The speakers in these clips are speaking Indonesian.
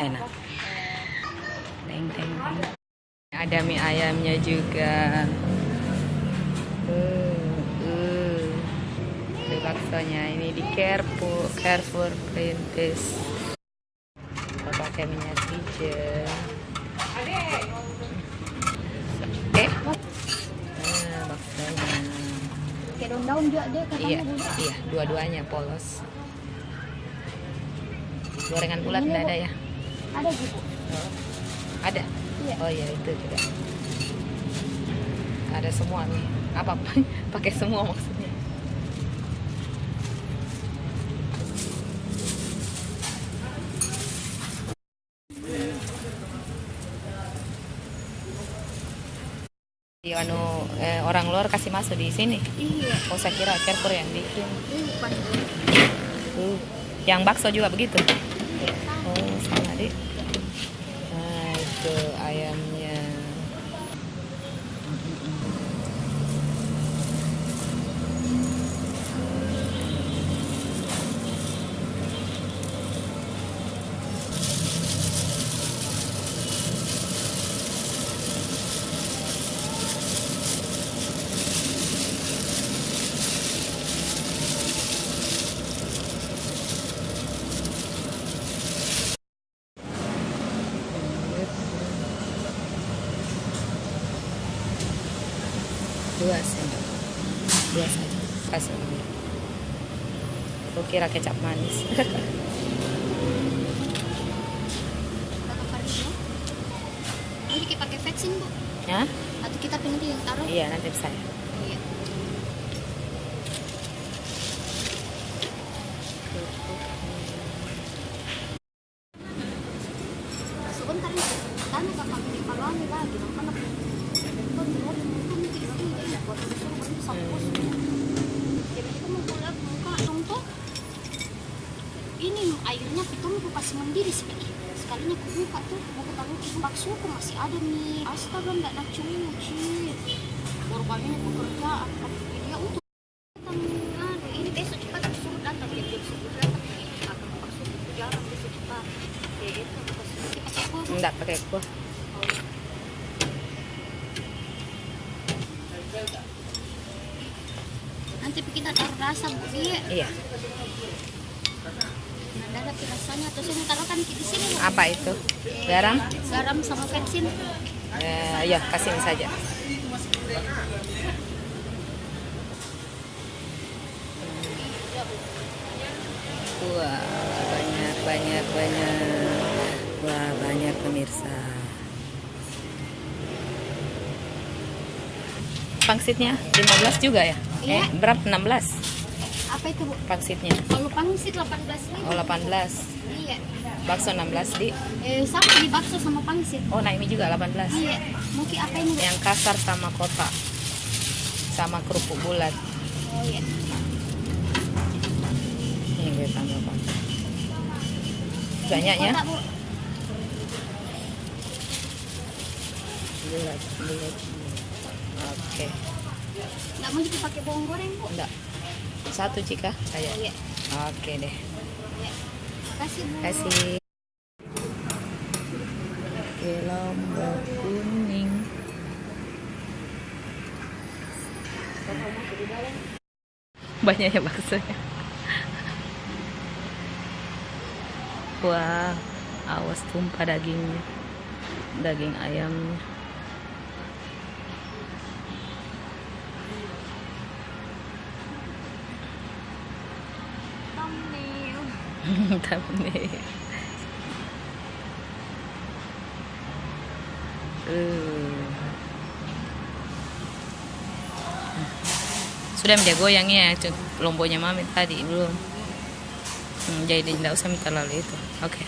enak. Teng teng teng. Ada mie ayamnya juga. Ada baksonya ini di Carrefour Perintis. Kita pakai minyak hijau. Baksonya. Kayak daun-daun juga deh katanya. Iya, dua-duanya polos. Gorengan bulat nggak ada ya? Ada gitu. Oh, ada. Iya. Oh iya itu juga. Ada semua nih. Apa pakai semua maksudnya? Orang luar kasih masuk di sini. Iya. Oh saya kira Carrefour yang bikin. Bukan. Yang bakso juga begitu. Oh sama deh. Nah itu ayamnya. Dua sendok, dua saja kasih. Aku kira kecap manis. Ini kita pakai vaksin bu? Ya? Atau kita nanti yang taruh? Iya nanti saya. Iya. Sebentar ini, karena kakak ini kalau ini lagi, anak ini airnya pitung aku kasih mendiri sekalinya aku buka tuh mau ketaruh bakso aku masih ada nih, astaga nggak nak cuci korbannya pekerjaan dia untuk ini besok cepat suruh datang dia suruh datang akan bakso itu jarang besok cepat kayak itu pakai kuah Enggak pakai kuah. nanti kita taruh rasa bu dia. Iya. Nah, ada rasanya atau saya taruhkan di sini. Bu. Apa itu? Garam? Garam sama vaksin. Ya kasihin saja. Wah banyak. Wah banyak pemirsa. Pangsitnya 15 juga ya? Iya. Berapa? 16 Apa itu bu? pangsitnya. Kalau pangsit 18.000. Oh 18. Iya. Bakso 16 di. Sama di bakso sama pangsit. Oh nah ini juga 18. Iya. Mungkin apa ini? Bu? Yang kasar sama kotak. Sama kerupuk bulat. Oh iya. Ini gue tambah Pak. Banyaknya? Kotak, Bu. Bulat. Oke. Nggak mau dipakai bawang goreng bu? Enggak. Satu jika saya. Iya. Oke deh. Iya. Kasih bu. Kasih. Oke, lombok kuning. Banyaknya baksonya. Wah, awas tumpah dagingnya. Daging ayamnya. Thumbnail. Sudah dia goyangnya lombonya mami tadi belum. Jadi tidak usah minta lalu itu. Oke.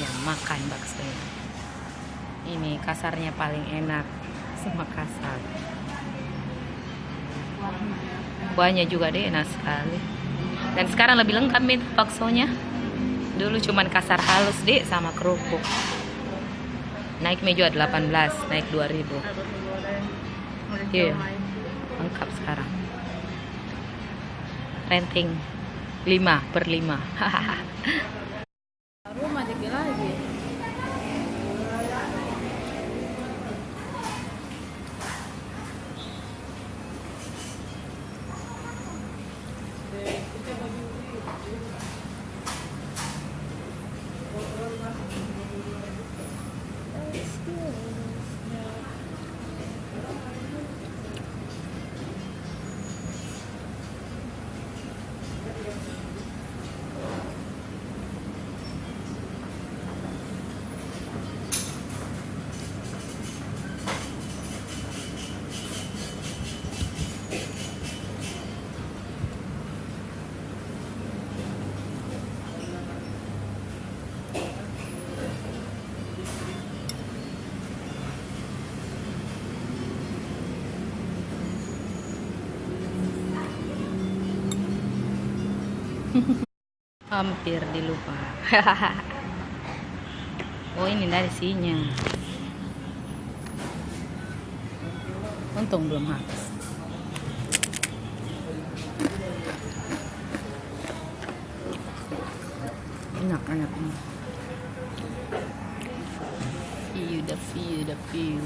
Ya makan baksonya. Ini kasarnya paling enak. Semua kasar. Kuahnya juga deh enak sekali. Dan sekarang lebih lengkap nih baksonya. Dulu cuman kasar halus deh sama kerupuk. Naik meja 18, naik 2000. Iya. Lengkap sekarang. Renting 5/5. Hahaha. Hampir dilupa. Oh, ini dari isinya. Untung belum habis. Enak. View, the view.